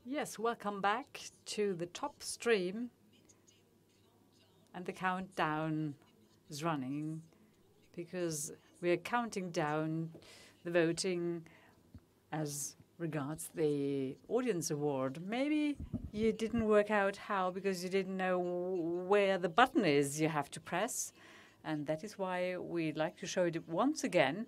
Yes, welcome back to the top stream. And the countdown is running because we are counting down the voting as regards the audience award. Maybe you didn't work out how because you didn't know where the button is you have to press. And that is why we'd like to show it once again.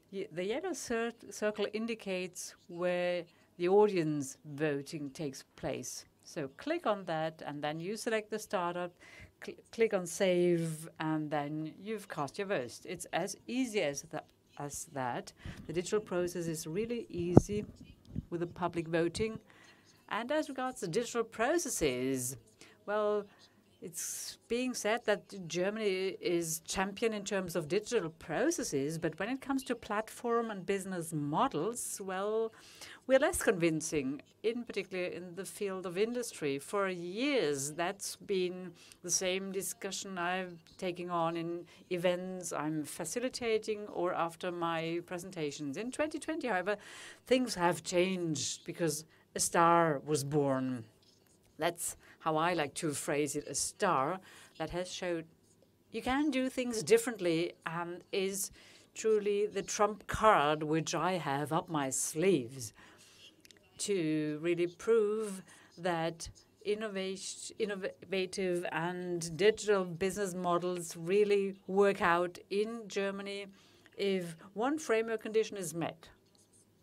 The yellow circle indicates where the audience voting takes place. So click on that, and then you select the startup, click on save, and then you've cast your vote. It's as easy as that. The digital process is really easy with the public voting. And as regards the digital processes, well, it's being said that Germany is champion in terms of digital processes, but when it comes to platform and business models, well, we're less convincing, in particular in the field of industry. For years, that's been the same discussion I'm taking on in events I'm facilitating or after my presentations. In 2020, however, things have changed because a star was born. That's how I like to phrase it, a star that has showed you can do things differently and is truly the trump card which I have up my sleeves to really prove that innovative and digital business models really work out in Germany if one framework condition is met,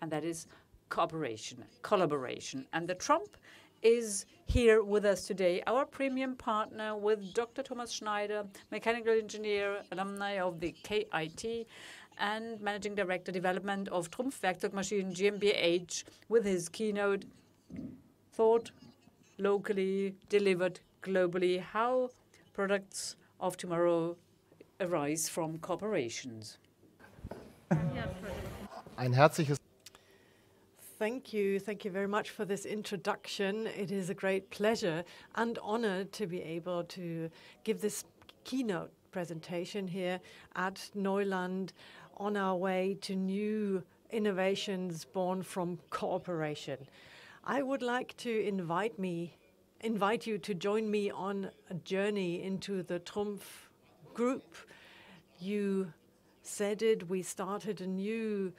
and that is cooperation, collaboration. And the Trump is here with us today, our premium partner with Dr. Thomas Schneider, mechanical engineer, alumni of the KIT, and managing director development of TRUMPF Werkzeugmaschinen GmbH, with his keynote, Thought Locally, Delivered Globally, How Products of Tomorrow Arise from Corporations. Ein herzliches Thank you. Thank you very much for this introduction. It is a great pleasure and honor to be able to give this keynote presentation here at NEULAND on our way to new innovations born from cooperation. I would like to invite you to join me on a journey into the TRUMPF group. You said it, we started a new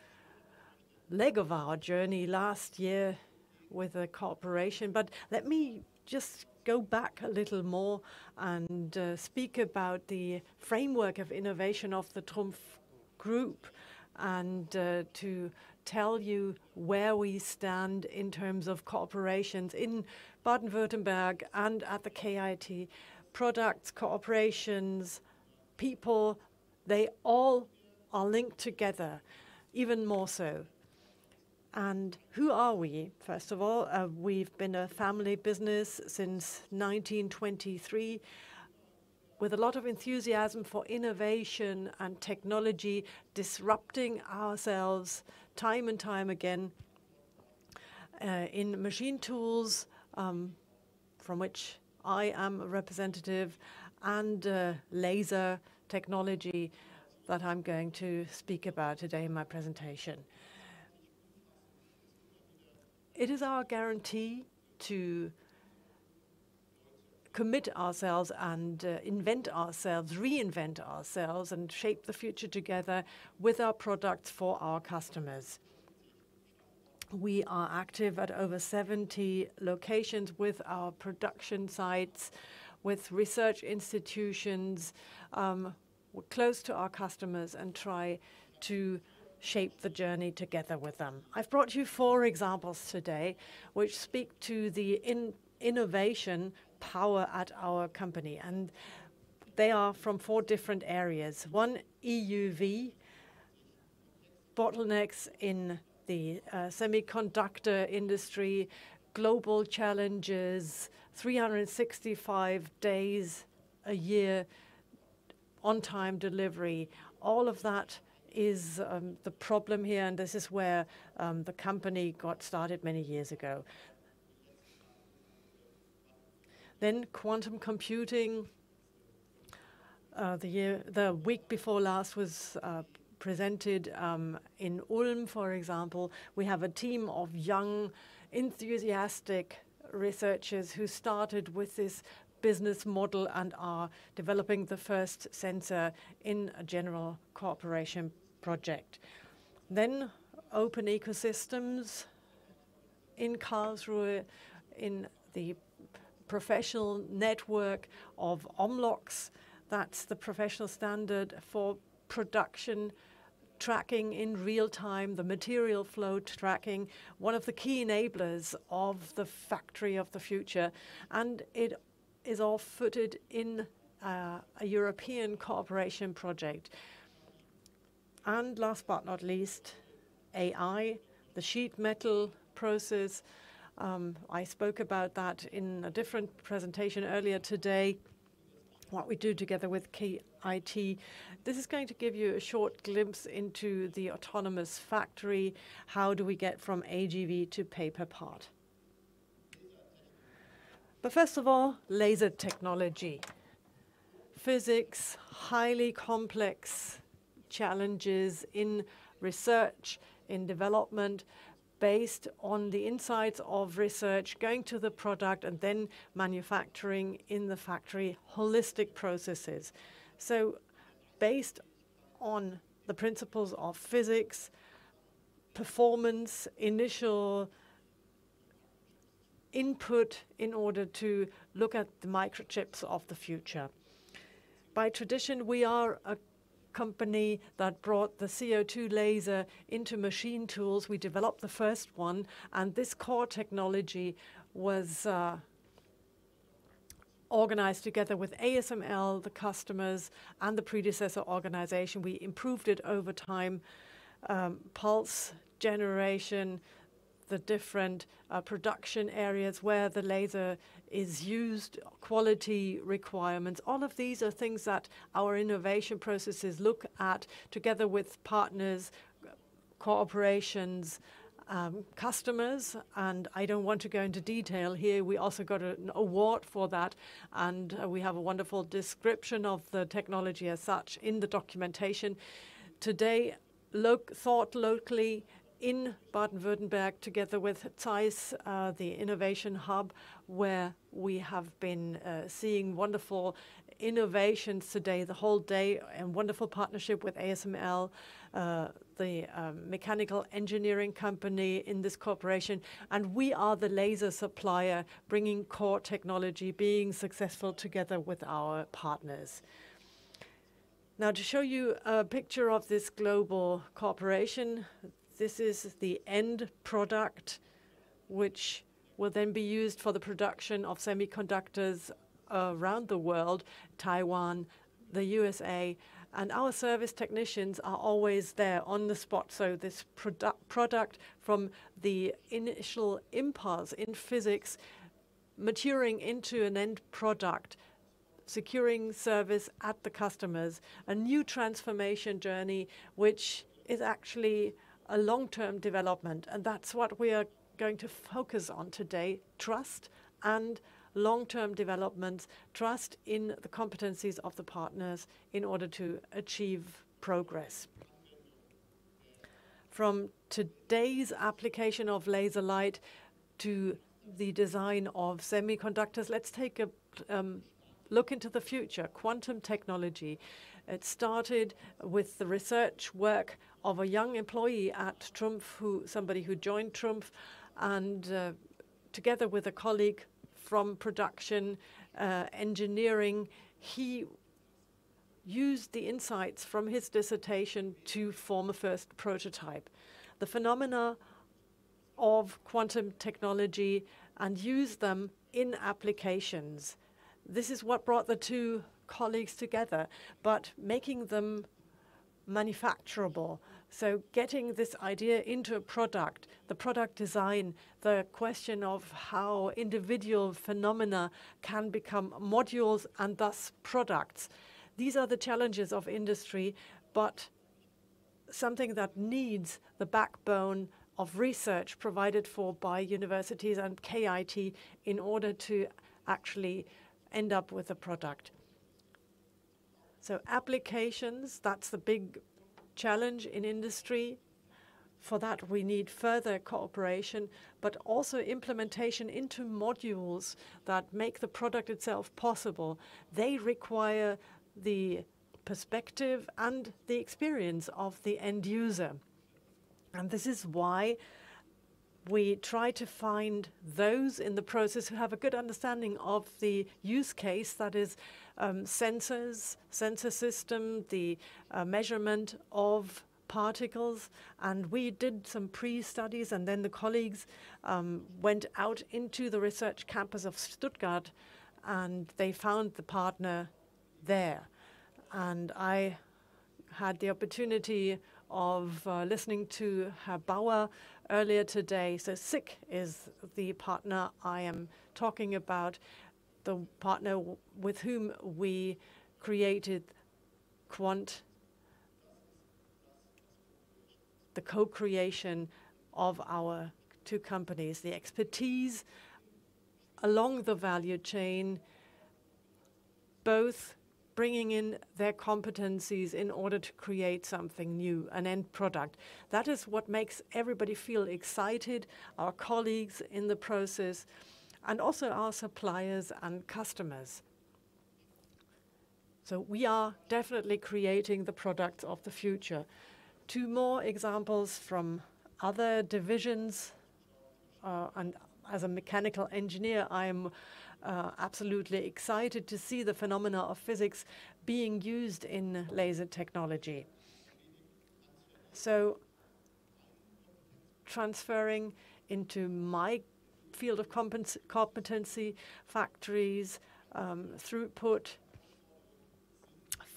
leg of our journey last year with a cooperation. But let me just go back a little more and speak about the framework of innovation of the TRUMPF group and to tell you where we stand in terms of cooperations in Baden-Württemberg and at the KIT. Products, cooperations, people, they all are linked together, even more so. And who are we? First of all, we've been a family business since 1923 with a lot of enthusiasm for innovation and technology, disrupting ourselves time and time again in machine tools, from which I am a representative, and laser technology that I'm going to speak about today in my presentation. It is our guarantee to commit ourselves and invent ourselves, reinvent ourselves, and shape the future together with our products for our customers. We are active at over 70 locations with our production sites, with research institutions. We're close to our customers and try to shape the journey together with them. I've brought you 4 examples today which speak to the innovation power at our company, and they are from 4 different areas. One, EUV, bottlenecks in the semiconductor industry, global challenges, 365 days a year, on-time delivery. All of that is the problem here, and this is where the company got started many years ago. Then quantum computing. The week before last was presented in Ulm, for example. We have a team of young, enthusiastic researchers who started with this business model and are developing the first sensor in a general cooperation project. Then open ecosystems in Karlsruhe, in the professional network of OMLOCs. That's the professional standard for production tracking in real time, the material flow tracking, one of the key enablers of the factory of the future. And it is all footed in a European cooperation project. And last but not least, AI, the sheet metal process. I spoke about that in a different presentation earlier today, what we do together with KIT. This is going to give you a short glimpse into the autonomous factory. How do we get from AGV to paper part? But first of all, laser technology. Physics, highly complex challenges in research, in development, based on the insights of research, going to the product and then manufacturing in the factory, holistic processes. So based on the principles of physics, performance, initial input in order to look at the microchips of the future. By tradition, we are a company that brought the CO2 laser into machine tools. We developed the first one, and this core technology was organized together with ASML, the customers, and the predecessor organization. We improved it over time, pulse generation, the different production areas where the laser is used, quality requirements. All of these are things that our innovation processes look at together with partners, cooperations, customers, and I don't want to go into detail here. We also got an award for that, and we have a wonderful description of the technology as such in the documentation. Today, thought locally, in Baden-Württemberg, together with ZEISS, the innovation hub, where we have been seeing wonderful innovations today, the whole day, and wonderful partnership with ASML, the mechanical engineering company in this corporation. And we are the laser supplier, bringing core technology, being successful together with our partners. Now, to show you a picture of this global cooperation, this is the end product, which will then be used for the production of semiconductors around the world, Taiwan, the USA, and our service technicians are always there on the spot. So this product from the initial impulse in physics maturing into an end product, securing service at the customers, a new transformation journey, which is actually a long-term development, and that's what we are going to focus on today, trust and long-term developments, trust in the competencies of the partners in order to achieve progress. From today's application of laser light to the design of semiconductors, let's take a look into the future, quantum technology. It started with the research work of a young employee at TRUMPF, somebody who joined TRUMPF, and together with a colleague from production, engineering, he used the insights from his dissertation to form a first prototype. The phenomena of quantum technology and use them in applications. This is what brought the two colleagues together, but making them manufacturable. So getting this idea into a product, the product design, the question of how individual phenomena can become modules and thus products. These are the challenges of industry, but something that needs the backbone of research provided for by universities and KIT in order to actually end up with a product. So applications, that's the big challenge in industry. For that, we need further cooperation, but also implementation into modules that make the product itself possible. They require the perspective and the experience of the end user. And this is why we try to find those in the process who have a good understanding of the use case, that is sensors, sensor system, the measurement of particles. And we did some pre-studies, and then the colleagues went out into the research campus of Stuttgart, and they found the partner there. And I had the opportunity of listening to Herr Bauer earlier today. So SICK is the partner I am talking about, the partner with whom we created Quant, the co-creation of our two companies, the expertise along the value chain, both bringing in their competencies in order to create something new, an end product. That is what makes everybody feel excited, our colleagues in the process, and also our suppliers and customers. So we are definitely creating the products of the future. Two more examples from other divisions, and as a mechanical engineer, I am absolutely excited to see the phenomena of physics being used in laser technology. So transferring into my field of competency, factories, throughput,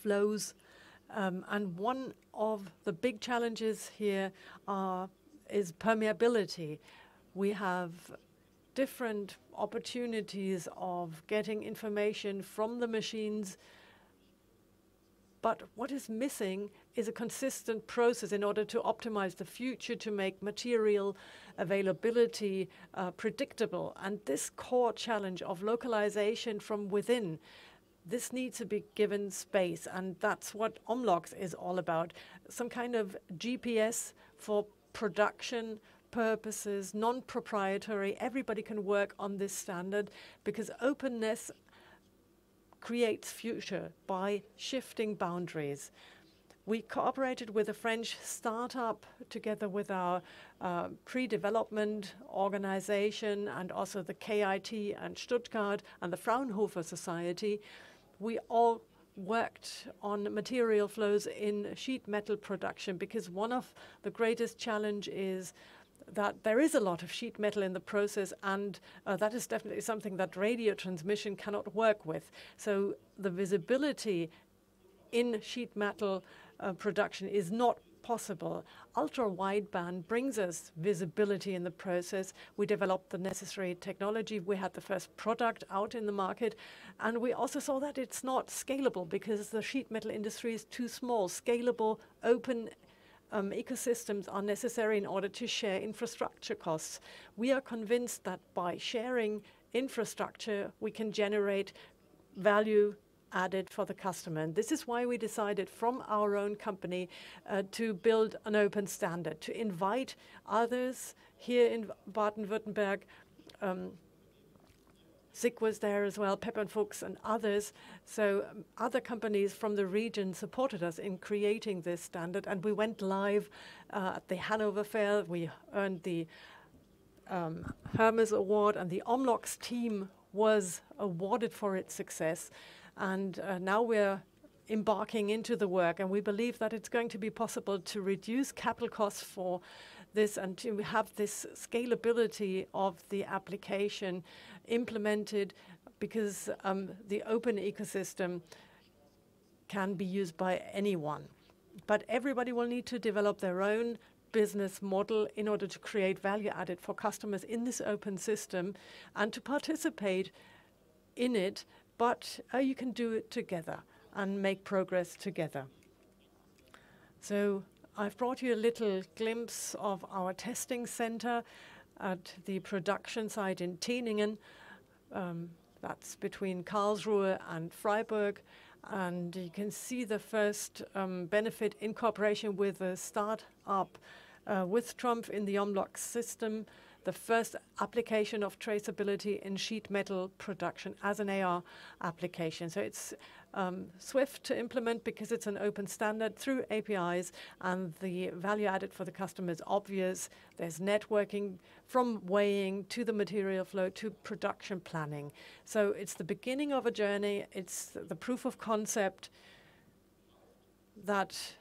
flows, and one of the big challenges here is permeability. We have different opportunities of getting information from the machines, but what is missing is a consistent process in order to optimize the future, to make material availability predictable. And this core challenge of localization from within, this needs to be given space, and that's what Omlogs is all about. Some kind of GPS for production purposes, non-proprietary. Everybody can work on this standard because openness creates future by shifting boundaries. We cooperated with a French startup together with our pre-development organization and also the KIT and Stuttgart and the Fraunhofer Society. We all worked on material flows in sheet metal production because one of the greatest challenges is that there is a lot of sheet metal in the process, and that is definitely something that radio transmission cannot work with. So the visibility in sheet metal production is not possible. Ultra-wideband brings us visibility in the process. We developed the necessary technology. We had the first product out in the market, and we also saw that it's not scalable because the sheet metal industry is too small. Scalable, open ecosystems are necessary in order to share infrastructure costs. We are convinced that by sharing infrastructure, we can generate value added for the customer. And this is why we decided from our own company to build an open standard, to invite others here in Baden-Württemberg. SICK was there as well, Pepper & Fuchs and others. So other companies from the region supported us in creating this standard, and we went live at the Hanover Fair. We earned the Hermes Award, and the Omlogs team was awarded for its success. And now we're embarking into the work, and we believe that it's going to be possible to reduce capital costs for this and to have this scalability of the application implemented, because the open ecosystem can be used by anyone. But everybody will need to develop their own business model in order to create value added for customers in this open system and to participate in it, but you can do it together and make progress together. So I've brought you a little glimpse of our testing center at the production site in Teningen. That's between Karlsruhe and Freiburg. And you can see the first benefit in cooperation with a startup with TRUMPF in the Omlock system, the first application of traceability in sheet metal production as an AR application. So it's swift to implement because it's an open standard through APIs, and the value added for the customer is obvious. There's networking from weighing to the material flow to production planning. So it's the beginning of a journey. It's the proof of concept that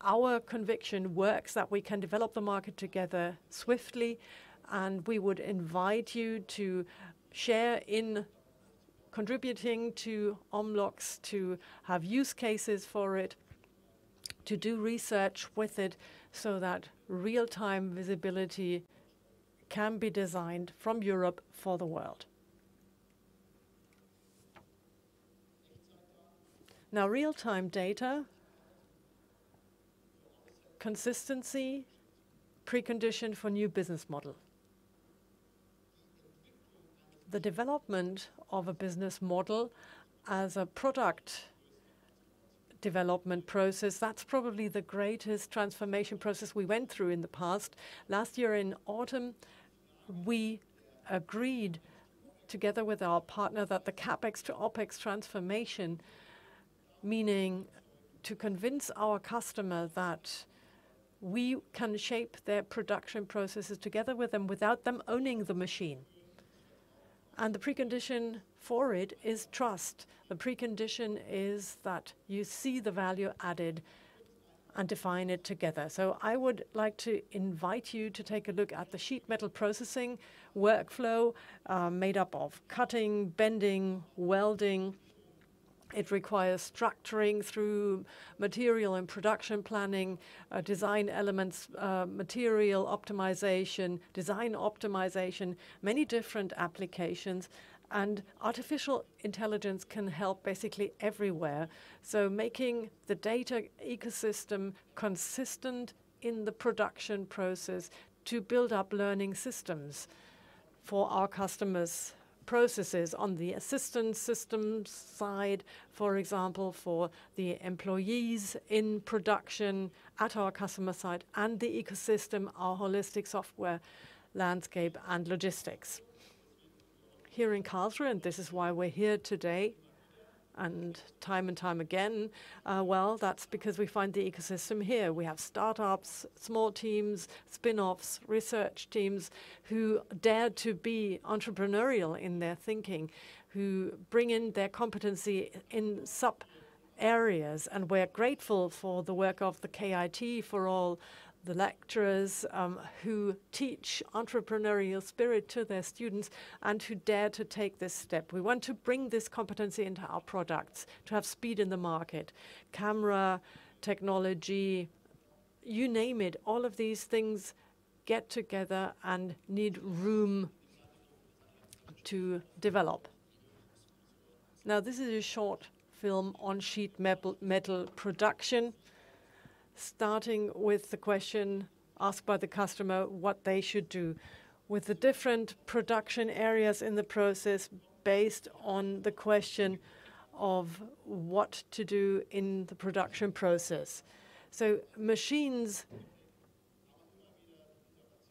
our conviction works, that we can develop the market together swiftly, and we would invite you to share in contributing to Omlocks, to have use cases for it, to do research with it, so that real-time visibility can be designed from Europe for the world. Now, real-time data, consistency, precondition for new business model. The development of a business model as a product development process, that's probably the greatest transformation process we went through in the past. Last year in autumn, we agreed together with our partner that the CapEx to OpEx transformation, meaning to convince our customer that we can shape their production processes together with them without them owning the machine. And the precondition for it is trust. The precondition is that you see the value added and define it together. So I would like to invite you to take a look at the sheet metal processing workflow made up of cutting, bending, welding. It requires structuring through material and production planning, design elements, material optimization, design optimization, many different applications. And artificial intelligence can help basically everywhere. So making the data ecosystem consistent in the production process to build up learning systems for our customers' processes on the assistance systems side, for example, for the employees in production at our customer side, and the ecosystem, our holistic software landscape and logistics. Here in Karlsruhe, and this is why we're here today, and time again, well, that's because we find the ecosystem here. We have startups, small teams, spin-offs, research teams who dare to be entrepreneurial in their thinking, who bring in their competency in sub-areas. And we're grateful for the work of the KIT, for all the lecturers who teach entrepreneurial spirit to their students and who dare to take this step. We want to bring this competency into our products, to have speed in the market. Camera, technology, you name it, all of these things get together and need room to develop. Now, this is a short film on sheet metal production, starting with the question asked by the customer what they should do with the different production areas in the process based on the question of what to do in the production process. So machines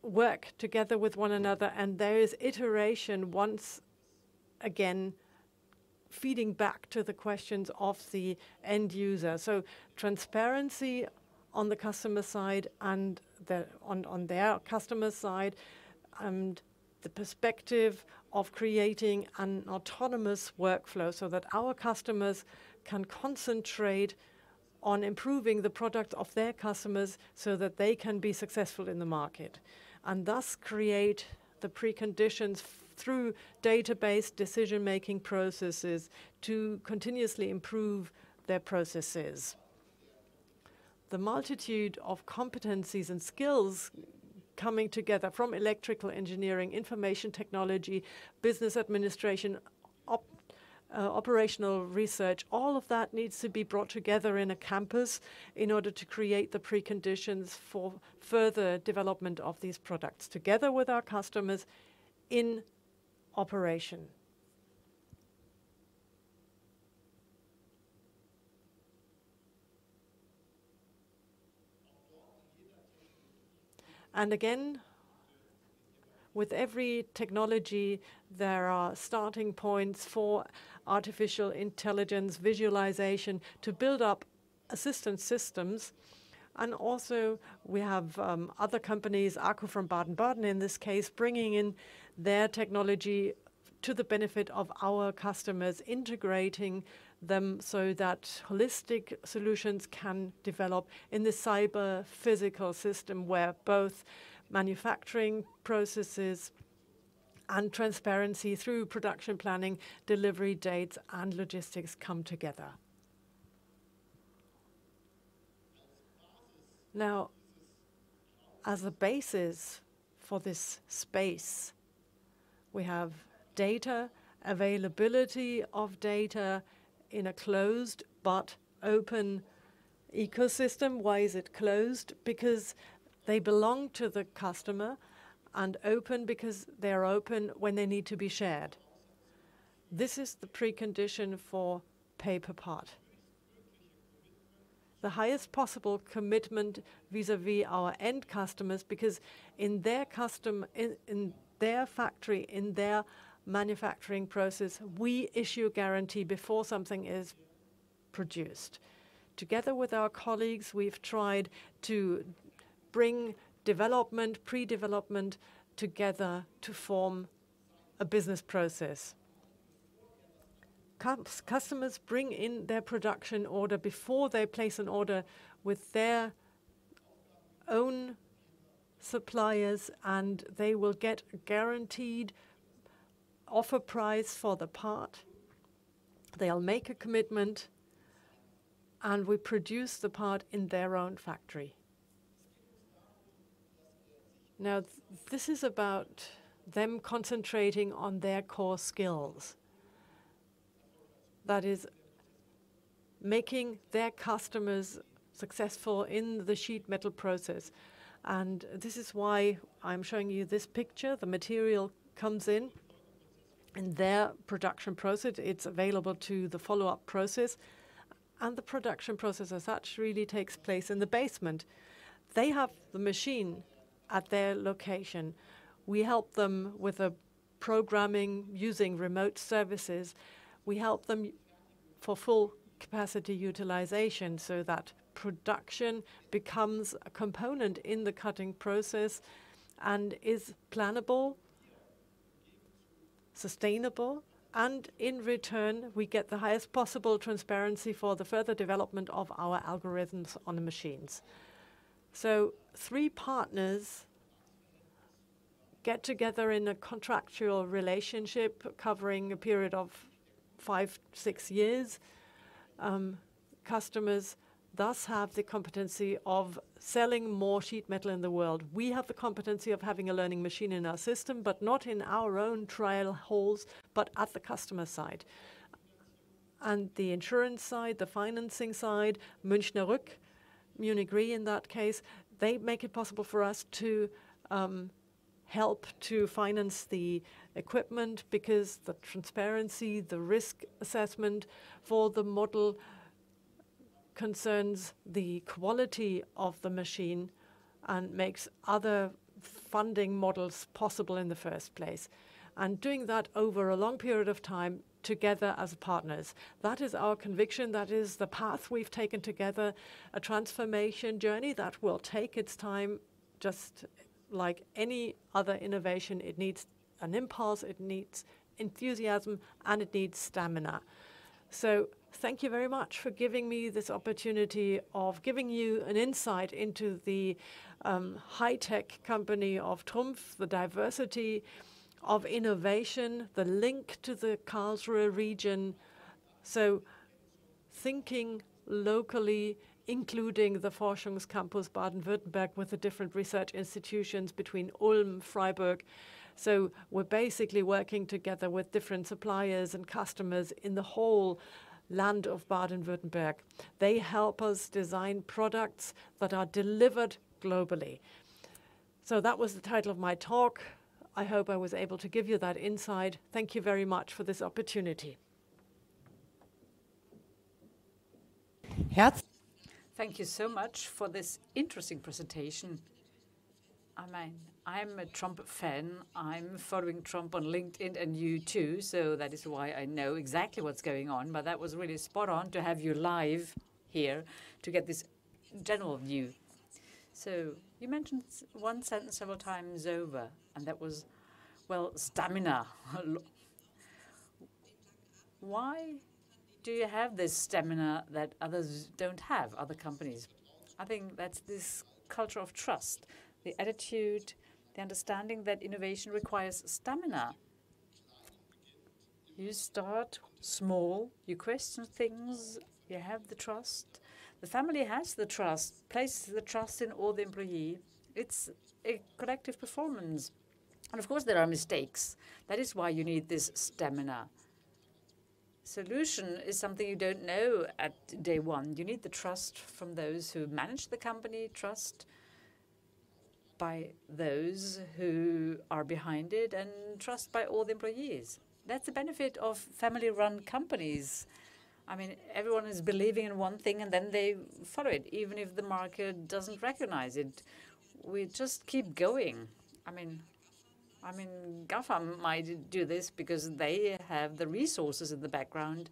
work together with one another, and there is iteration once again feeding back to the questions of the end user. So transparency on the customer side and on their customer side, and the perspective of creating an autonomous workflow so that our customers can concentrate on improving the product of their customers so that they can be successful in the market, and thus create the preconditions through database decision-making processes to continuously improve their processes. The multitude of competencies and skills coming together from electrical engineering, information technology, business administration, operational research, all of that needs to be brought together in a campus in order to create the preconditions for further development of these products together with our customers in operation. And again, with every technology, there are starting points for artificial intelligence, visualization, to build up assistance systems. And also, we have other companies, Akku from Baden-Baden in this case, bringing in their technology to the benefit of our customers, integrating them so that holistic solutions can develop in the cyber-physical system where both manufacturing processes and transparency through production planning, delivery dates, and logistics come together. Now, as a basis for this space, we have data, availability of data in a closed but open ecosystem. Why is it closed? Because they belong to the customer, and open because they are open when they need to be shared. This is the precondition for pay-per-part. The highest possible commitment vis-à-vis our end customers, because in their in their factory, in their manufacturing process, we issue a guarantee before something is produced. Together with our colleagues, we've tried to bring development, pre-development together to form a business process. Customers bring in their production order before they place an order with their own suppliers, and they will get a guaranteed offer price for the part. They'll make a commitment, and we produce the part in their own factory. Now, this is about them concentrating on their core skills. That is, making their customers successful in the sheet metal process. And this is why I'm showing you this picture. The material comes in their production process. It's available to the follow-up process. And the production process as such really takes place in the basement. They have the machine at their location. We help them with a programming using remote services. We help them for full capacity utilization so that production becomes a component in the cutting process and is plannable, sustainable, and in return we get the highest possible transparency for the further development of our algorithms on the machines. So 3 partners get together in a contractual relationship covering a period of 5-6 years. Customers thus have the competency of selling more sheet metal in the world. We have the competency of having a learning machine in our system, but not in our own trial halls, but at the customer side. And the insurance side, the financing side, Münchner Rück, Munich Re in that case, they make it possible for us to help to finance the equipment, because the transparency, the risk assessment for the model concerns the quality of the machine and makes other funding models possible in the first place. And doing that over a long period of time together as partners. That is our conviction. That is the path we've taken together, a transformation journey that will take its time. Just like any other innovation, it needs an impulse, it needs enthusiasm, and it needs stamina. So thank you very much for giving me this opportunity of giving you an insight into the high-tech company of TRUMPF, the diversity of innovation, the link to the Karlsruhe region. So thinking locally, including the Forschungscampus Baden-Württemberg with the different research institutions between Ulm, Freiburg. So we're basically working together with different suppliers and customers in the whole land of Baden-Württemberg. They help us design products that are delivered globally. So that was the title of my talk. I hope I was able to give you that insight. Thank you very much for this opportunity. Thank you so much for this interesting presentation. I mean, I'm a Trump fan. I'm following Trump on LinkedIn and you too, so that is why I know exactly what's going on. But that was really spot on to have you live here to get this general view. So you mentioned one sentence several times over, and that was, well, stamina. Why do you have this stamina that others don't have, other companies? I think that's this culture of trust, the attitude, the understanding that innovation requires stamina. You start small, you question things, you have the trust. The family has the trust, places the trust in all the employee. It's a collective performance. And of course there are mistakes. That is why you need this stamina. Solution is something you don't know at day one. You need the trust from those who manage the company, trust by those who are behind it, and trust by all the employees. That's the benefit of family-run companies. I mean, everyone is believing in one thing and then they follow it, even if the market doesn't recognize it. We just keep going. I mean, GAFA might do this because they have the resources in the background,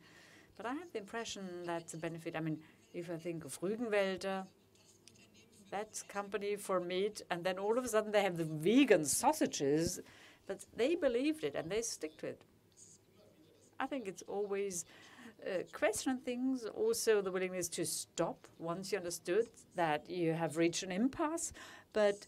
but I have the impression that's a benefit. I mean, if I think of Rügenwälder, that's company for meat, and then all of a sudden they have the vegan sausages, but they believed it and they stick to it. I think it's always question things, also the willingness to stop once you understood that you have reached an impasse, but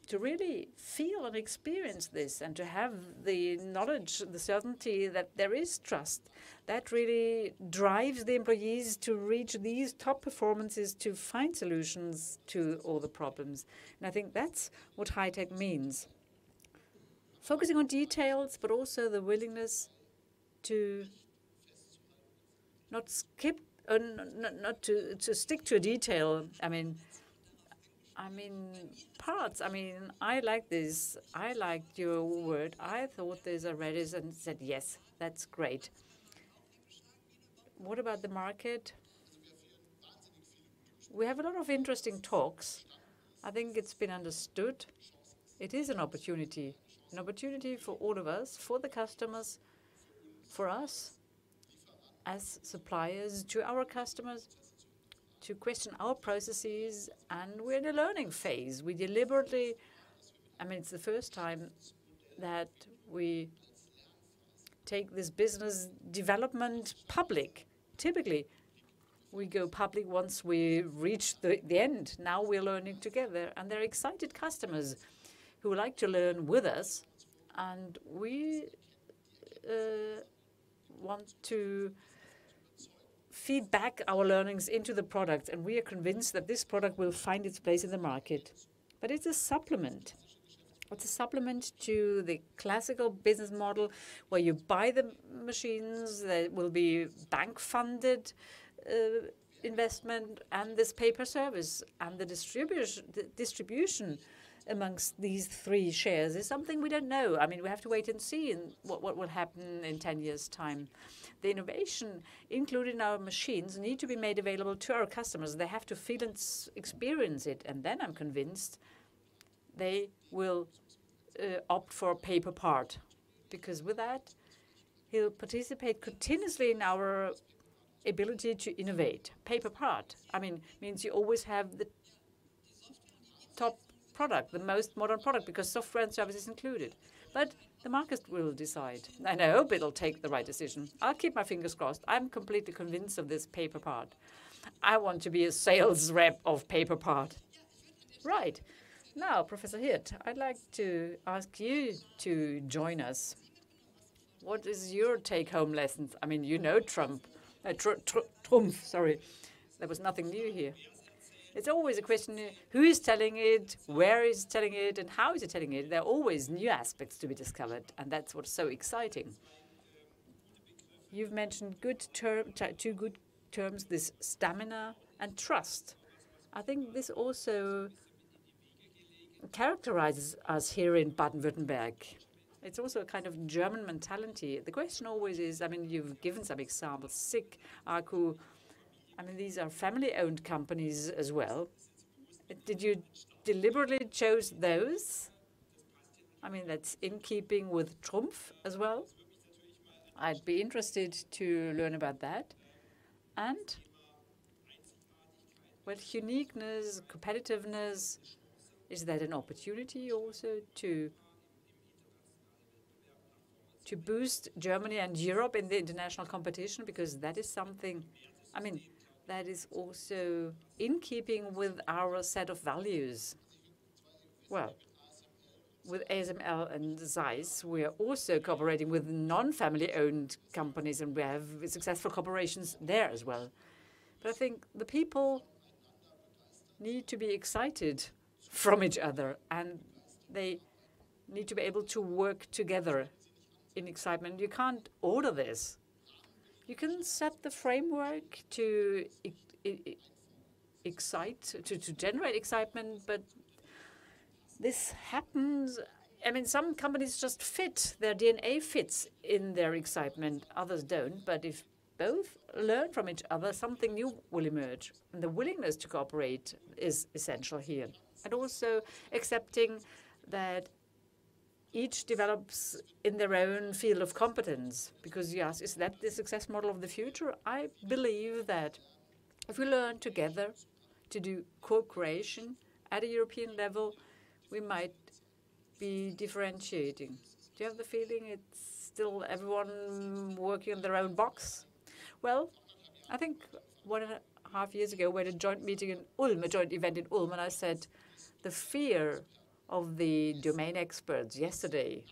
to really feel and experience this and to have the knowledge, the certainty that there is trust, that really drives the employees to reach these top performances, to find solutions to all the problems. And I think that's what high-tech means. Focusing on details, but also the willingness to not skip, not to stick to a detail. I mean, parts. I mean, I like this. I liked your word. I thought this. I read it and said, yes, that's great. What about the market? We have a lot of interesting talks. I think it's been understood. It is an opportunity for all of us, for the customers, for us as suppliers to our customers, to question our processes, and we're in a learning phase. We deliberately, I mean, it's the first time that we take this business development public. Typically, we go public once we reach the end. Now we're learning together, and they're excited customers who like to learn with us, and we want to feed back our learnings into the product, and we are convinced that this product will find its place in the market. But it's a supplement. It's a supplement to the classical business model where you buy the machines, that will be bank-funded investment, and this pay-per-service, and the distribution amongst these three shares is something we don't know. I mean, we have to wait and see what will happen in 10 years' time. The innovation included in our machines need to be made available to our customers. They have to feel and experience it, and then I'm convinced they will opt for paper part, because with that, he'll participate continuously in our ability to innovate. Paper part, I mean, means you always have the top product, the most modern product, because software and services included. But the market will decide, and I hope it'll take the right decision. I'll keep my fingers crossed. I'm completely convinced of this paper part. I want to be a sales rep of paper part. Right. Now, Professor Hirt, I'd like to ask you to join us. What is your take-home lessons? I mean, you know TRUMPF, sorry. There was nothing new here. It's always a question, who is telling it, where is telling it, and how is it telling it? There are always new aspects to be discovered, and that's what's so exciting. You've mentioned two good terms, this stamina and trust. I think this also characterizes us here in Baden-Württemberg. It's also a kind of German mentality. The question always is, I mean, you've given some examples, SICK, Akku. I mean, these are family-owned companies as well. Did you deliberately choose those? I mean, that's in keeping with TRUMPF as well. I'd be interested to learn about that. And with uniqueness, competitiveness, is that an opportunity also to boost Germany and Europe in the international competition? Because that is something, I mean, that is also in keeping with our set of values. Well, with ASML and Zeiss, we are also cooperating with non-family-owned companies, and we have successful cooperations there as well. But I think the people need to be excited from each other, and they need to be able to work together in excitement. You can't order this. You can set the framework to excite, to generate excitement, but this happens. I mean, some companies just fit, their DNA fits in their excitement, others don't. But if both learn from each other, something new will emerge. And the willingness to cooperate is essential here. And also accepting that each develops in their own field of competence. Because you ask, is that the success model of the future? I believe that if we learn together to do co-creation at a European level, we might be differentiating. Do you have the feeling it's still everyone working on their own box? Well, I think 1.5 years ago, we had a joint meeting in Ulm, a joint event in Ulm, and I said the fear of the domain experts yesterday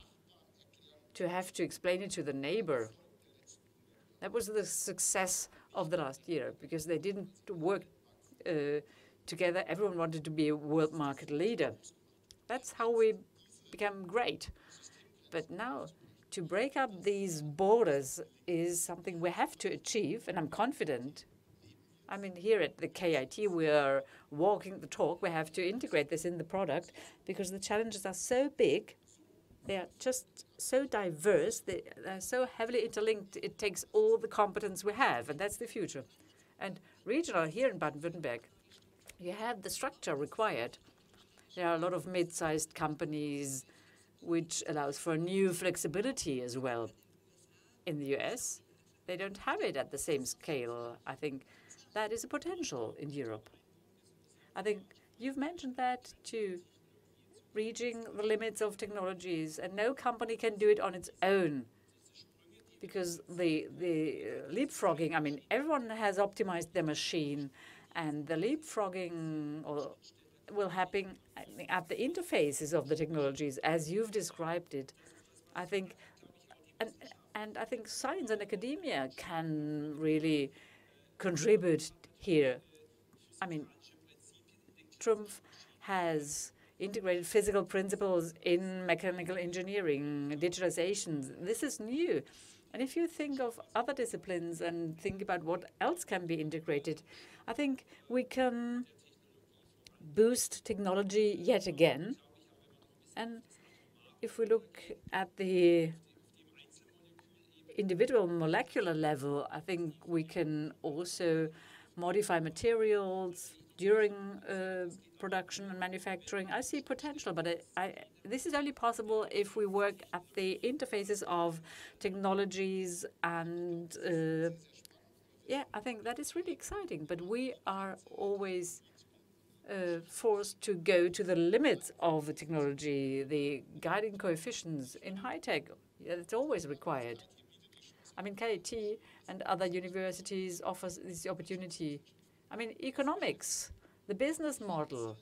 to have to explain it to the neighbor, that was the success of the last year, because they didn't work together. Everyone wanted to be a world market leader. That's how we become great. But now, to break up these borders is something we have to achieve, and I'm confident. I mean, here at the KIT, we are walking the talk. We have to integrate this in the product because the challenges are so big. They are just so diverse. They are so heavily interlinked. It takes all the competence we have, and that's the future. And regional, here in Baden-Württemberg, you have the structure required. There are a lot of mid-sized companies, which allows for new flexibility as well. In the US, they don't have it at the same scale. I think that is a potential in Europe. I think you've mentioned that too, reaching the limits of technologies, and no company can do it on its own. Because the leapfrogging, I mean, everyone has optimized their machine, and the leapfrogging will happen at the interfaces of the technologies, as you've described it. I think, and I think science and academia can really contribute here. I mean, TRUMPF has integrated physical principles in mechanical engineering, digitalization. This is new. And if you think of other disciplines and think about what else can be integrated, I think we can boost technology yet again. And if we look at the individual molecular level, I think we can also modify materials during production and manufacturing. I see potential, but this is only possible if we work at the interfaces of technologies, and yeah, I think that is really exciting. But we are always forced to go to the limits of the technology, the guiding coefficients in high tech. Yeah, it's always required. I mean, KIT and other universities offers this opportunity. I mean, economics, the business model,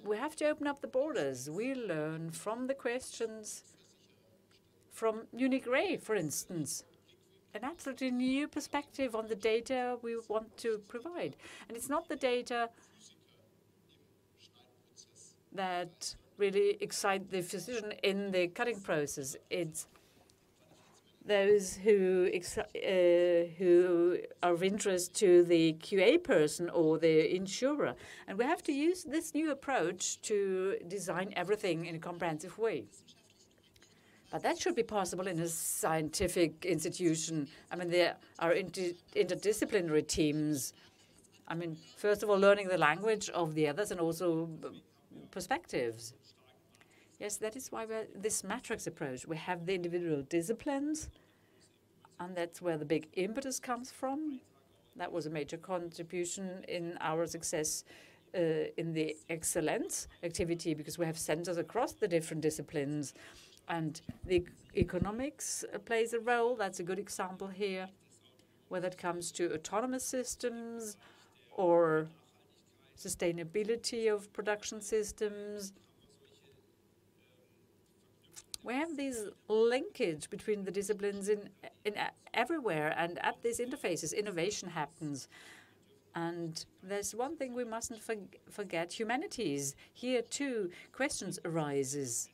we have to open up the borders. We learn from the questions from Munich Re, for instance, an absolutely new perspective on the data we want to provide. And it's not the data that really excite the physician in the cutting process. It's those who are of interest to the QA person or the insurer. And we have to use this new approach to design everything in a comprehensive way. But that should be possible in a scientific institution. I mean, there are interdisciplinary teams. I mean, first of all, learning the language of the others and also perspectives. Yes, that is why this matrix approach. We have the individual disciplines, and that's where the big impetus comes from. That was a major contribution in our success in the excellence activity, because we have centers across the different disciplines. And the economics plays a role. That's a good example here, whether it comes to autonomous systems or sustainability of production systems. We have this linkage between the disciplines in everywhere, and at these interfaces, innovation happens. And there's one thing we mustn't forget: humanities. Here too, questions arises.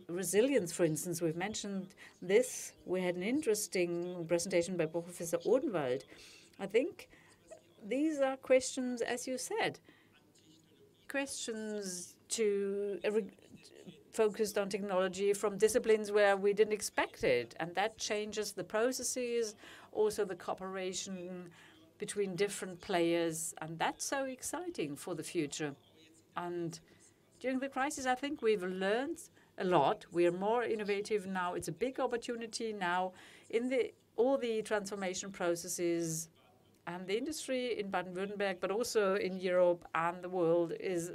Resilience, for instance, we've mentioned this. We had an interesting presentation by Professor Odenwald. I think these are questions, as you said, questions focused on technology from disciplines where we didn't expect it. And that changes the processes, also the cooperation between different players. And that's so exciting for the future. And during the crisis, I think we've learned a lot. We are more innovative now. It's a big opportunity now in all the transformation processes. And the industry in Baden-Württemberg, but also in Europe and the world, is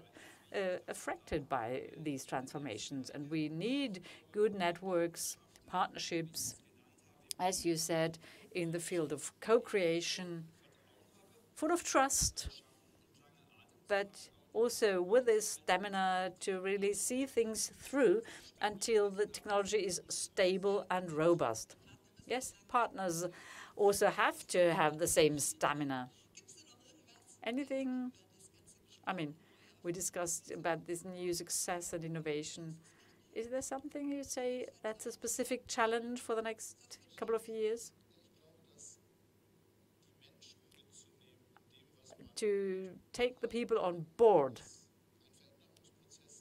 affected by these transformations. And we need good networks, partnerships, as you said, in the field of co-creation, full of trust, but also with this stamina to really see things through until the technology is stable and robust. Yes, partners also have to have the same stamina. Anything? I mean, we discussed about this new success and innovation. Is there something you say that's a specific challenge for the next couple of years? To take the people on board.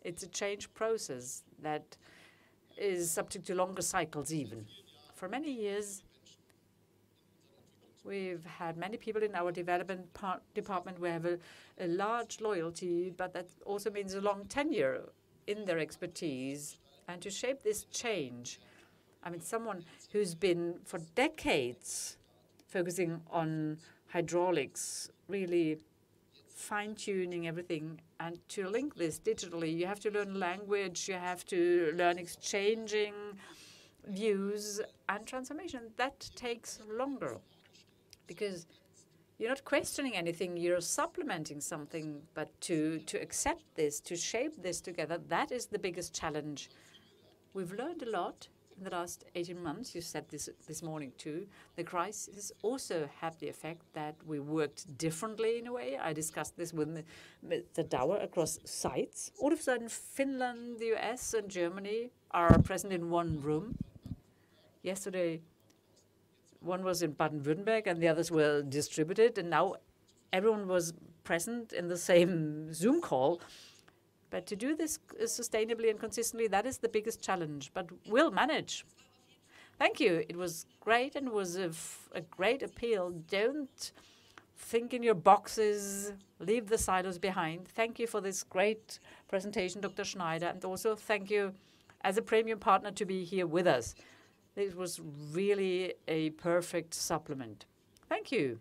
It's a change process that is subject to longer cycles even. For many years, we've had many people in our development department who have a large loyalty, but that also means a long tenure in their expertise. And to shape this change, I mean, someone who's been for decades focusing on hydraulics, really fine-tuning everything, and to link this digitally, you have to learn language, you have to learn exchanging views and transformation. That takes longer, because you're not questioning anything, you're supplementing something. But to accept this, to shape this together, that is the biggest challenge. We've learned a lot in the last 18 months. You said this morning too. The crisis also had the effect that we worked differently in a way. I discussed this with Mr. Dauer across sites. All of a sudden, Finland, the US, and Germany are present in one room. Yesterday, one was in Baden-Württemberg and the others were distributed, and now everyone was present in the same Zoom call. But to do this sustainably and consistently, that is the biggest challenge, but we'll manage. Thank you. It was great, and it was a great appeal. Don't think in your boxes. Leave the silos behind. Thank you for this great presentation, Dr. Schneider, and also thank you as a premium partner to be here with us. It was really a perfect supplement. Thank you.